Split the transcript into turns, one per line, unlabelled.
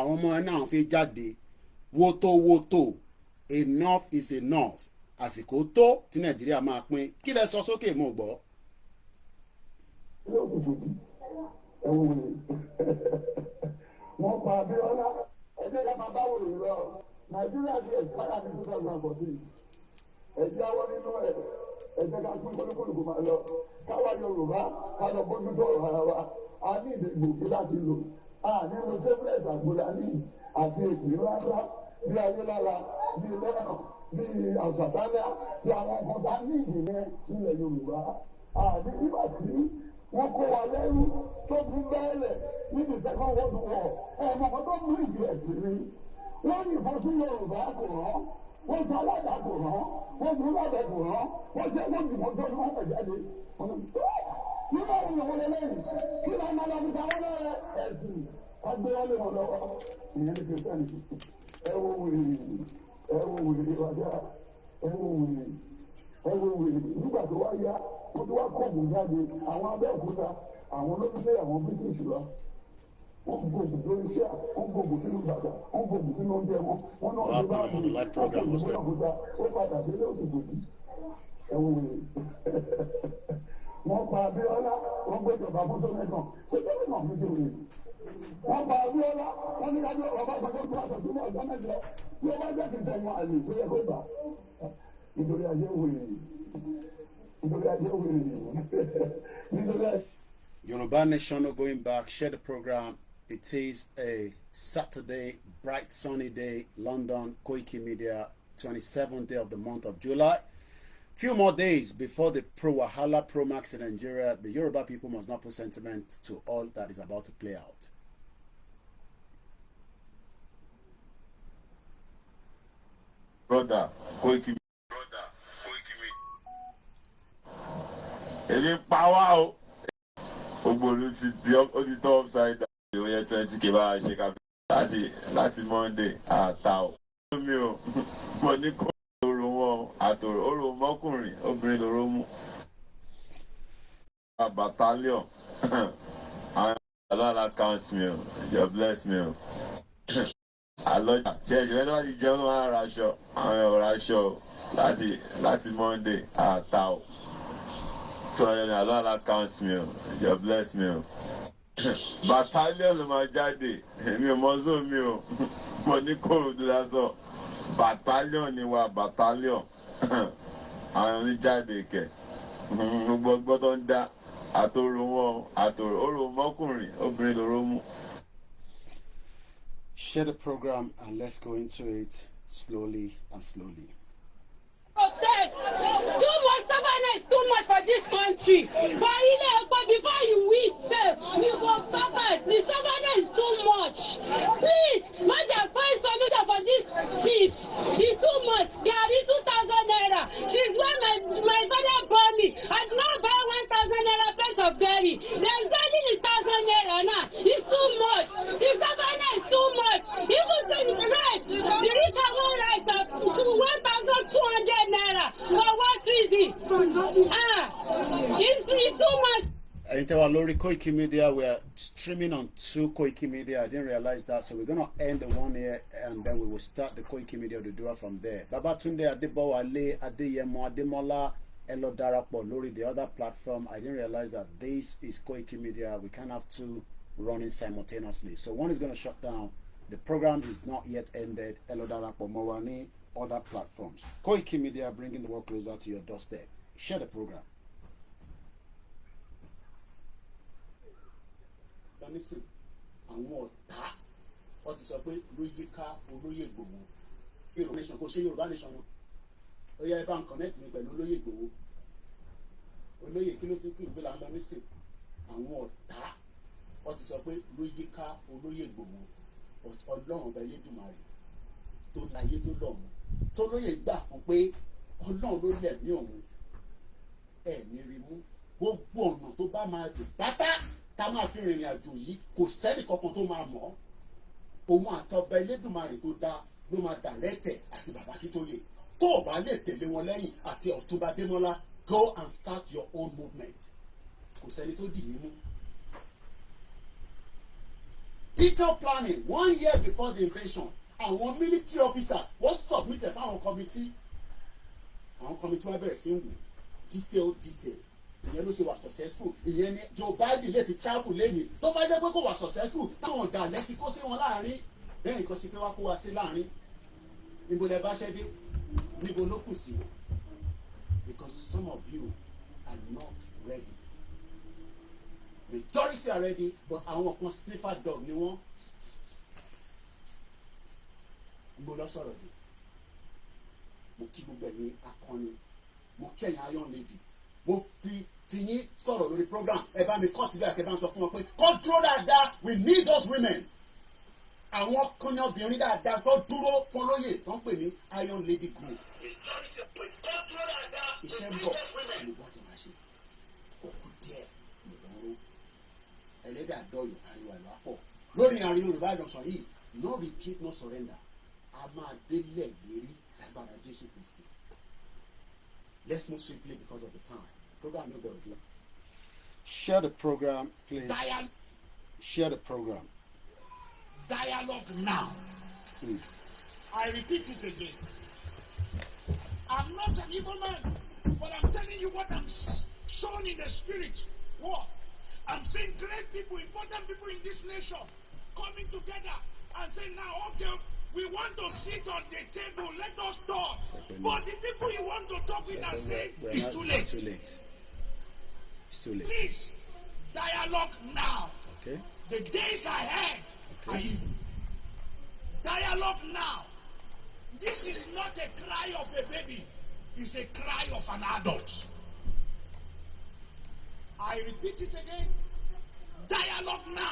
àwọn ọmọ náà fi jáde wotowoto enough is enough àsìkò tó tí Nàìjíríà máa pín kí lẹ sọ sókè mo gbọ́.
wọ́n pa Abíọ́lá ẹgbẹ́ ká máa bá wòlò lọ Nàìjíríà ti ẹ̀sìkáyà ní 2014 ẹ̀jẹ̀ àwọn nínú ẹ̀ ẹ̀jẹ̀ ká pín kólúkólùkù máa lọ káwá Yorùbá ká lọ bójú tó ọ̀rọ̀ ara wa a ní ìdìbò láti lò a nínú sẹ́fúlẹ̀sì àgbòlání àti èkì rárá bí ayélujára bí lẹ́rọ̀ bí àṣàtálẹ̀ bí àwọn ọkọ̀ tá ní ìdílé ilẹ̀ Yorùbá a ní nígbà tí wọ́n kó wa lẹ́rú tó kún bẹ́ẹ̀lẹ̀ níbi second world war ẹ̀mọ̀ tó mú ìdí ẹ̀sìn ni wọ́n yìnbọn sí Yorùbá kò rán wọ́n sọ alága kò rán wọ́n mú lábẹ́ kò rán wọ́n ṣe wọ́n yìnbọn tó ní wọ́n fẹ̀ jáde nígbà wo ni wọ́n lé lẹ́yìn kí ló ń bá lọ́ọ́ fi sáwọ́ lọ́rẹ́ ẹ̀sìn agbéwọlé wọn lọ́wọ́ ìyẹn ní kìrìsìtẹ́nì ẹ wo wèrè wájà ẹ wo wèrè nígbà tó wá yá wọ́n tó wá kọ́ọ̀bù jáde àwọn Abẹ́òkúta àwọn olóṣèlú àwọn British lọ wọ́n gbòògùn lórí iṣẹ́ wọ́n gbòògùn sínú bàtà wọ́n gbòògùn sínú oúnjẹ wọn náà ṣe bá mi Abẹ́òkúta ó padà délé òsì gbòdì ẹ wo wèrè wọ́n pa Abíọ́lá wọ́n gbẹ́jọba fún sọ́mẹ́tàn ṣé gómìnà fi ṣe wèrè wọ́n pa Abíọ́lá wọ́n ní kájọ́ ọba gbọ́dọ̀ tó àtọ̀ sínú ọjọ́ mẹ́jọ tí ó bá jẹ́ kí n tẹ̀yìn àlè tó yẹ kó gbà nítorí ajé wèrè.
Yorùbá Nation going back, share the program. It is a Saturday, bright sunny day, London, Koiki Media, 27th day of the month of July. Few more days before the Pro Wahala Pro Max in Nigeria, the Yoruba people must not put sentiment to all that is about to play out.
Brother, Koiki. Èmi pa wá o. Ogbolu ti di ó ti tọ́ upside down. Ìwé yẹn 20k bá a ṣe káfí láti Monday àtà o. Mi ò mọ̀ ní kó lóró wọn àtòrò oró mọ́kùnrin obìnrin lóró mú. Battalion àwọn ọlọ́lá count mi o, you bless me o. Àlọ́jà ṣe ìṣẹ̀lẹ̀ tó bá ti jẹun máa ra aṣọ àwọn ọ̀rọ̀ aṣọ láti Monday àtà o. So Allah counts me, you bless me. Battalion ló máa jáde, èmi ò mọ zó mi o, mo ní Kòròdú lásán. Battalion ni wa battalion, àwọn oníjáde kẹ̀, gbogbo tó ń dá àtòrò wọn àtòrò orò mọ́kùnrin obìnrin lóró mú.
Share the program and let's go into it slowly and slowly.
Too much stubbornness, too much for this country. But before you win, you go suffer. The stubbornness is too much. Please, let them find solution for this shit. It's too much. Gary 2,000 naira. It's when my father bought me. I did not buy 1,000 naira piece of berry. They're selling it 1,000 naira now. It's too much. The stubbornness is too much. Even the rice, the rich won't rise up to 1,200 naira. For what reason? It's too much.
Lori Koiki Media, we are streaming on 2 Koiki Media. I didn't realize that, so we're gonna end the one here and then we will start the Koiki Media to do it from there. Babatunde Adebowale, Adeyemo Ademola, Elo Darapo, Lori, the other platform. I didn't realize that this is Koiki Media. We can't have 2 running simultaneously. So one is gonna shut down. The program is not yet ended. Elo Darapo, Mowani, other platforms. Koiki Media, bringing the world closer to your doorstep. Share the program. Listen, àwọn ọ̀tá wọ́n ti sọ pé olóyè ká olóyè Ìgbòho Yorùbá nation kò ṣe Yorùbá nation wọn ó yẹ bá ń connect mi pẹ̀lú olóyè Ìgbòho olóyè kí ló ti kú ìgbéla lọ nísìn àwọn ọ̀tá wọ́n ti sọ pé olóyè ká olóyè Ìgbòho Ọlọ́run ọba Elédùmarè tó láyé tó lọ́run tó lóyè gbà fún pé Ọlọ́run ló lẹ̀mí òun ẹ̀ ní rí mú gbogbo ọ̀nà tó bá máa dùn pátá ká máa fi rìnrìn àjò yìí kò sẹ́nì kankan tó máa mọ̀ òun àtọba Elédùmarè tó dá ló máa dàrẹ́tẹ̀ àti bàbá Akíntóyè tó o bá lè tẹ̀lé wọn lẹ́yìn àti Ọ̀túnba Démọ́lá go and start your own movement kò sẹ́ni tó dì í mú. detailed planning 1 year before the invasion. Àwọn military officer wọ́n submit ẹ̀ fáwọn committee. Àwọn committee wọ́n bẹ̀rẹ̀ sí ń wò detail. Ìyẹn ló ṣe wà successful. Ìyẹn ni Joe Biden lè fi travel lẹ́yìn. Tó bá jẹ́ pé kò wà successful, táwọn ọ̀dàlẹ̀ ti kó sí wọn láàrin. Bẹ́ẹ̀ nǹkan ṣe fẹ́ wá kó wa sí láàrin. Níbo lẹ bá ṣẹ́ dé? Níbo ló kù sí? Because some of you are not ready. Majority are ready, but àwọn kan sniffer dog ni wọ́n. Níbo lọ sọ̀rọ̀ dé? Mo kí gbogbo ẹ̀yin akọni. Mo kí ẹ̀yin iron lady. Mo fi tiyín sọ̀rọ̀ lórí program. Ẹ bá mi kọ́ síbẹ̀ àti ẹ bá ń sọ fún wọn pé control dáadáa, we need those women. Àwọn kan ní obìnrin dáadáa tó dúró fún lóyè tó ń pè ní iron lady group. Iṣẹ́ ń bọ̀ ní gbọ́dọ̀ máa ṣe. Òkú díẹ̀ ló ẹlẹ́dàá dọ́yọ̀ àríwá ìlú àpọ̀ lórí àárín Yorùbá Nation yìí no retreat no surrender a máa délẹ̀ lérí sagbara Jésù Kristi. Let's move swiftly because of the time. Program no go do. Share the program, please. Share the program.
Dialogue now. I repeat it again. I'm not an evil man, but I'm telling you what I'm shown in the spirit. What? I'm seeing great people, important people in this nation coming together and saying, now, okay, we want to sit on the table, let us talk. But the people you want to talk with are saying, it's too late.
It's too late. It's too late.
Please, dialogue now.
Okay.
The days ahead are evil. Dialogue now. This is not a cry of a baby. It's a cry of an adult. I repeat it again. Dialogue now.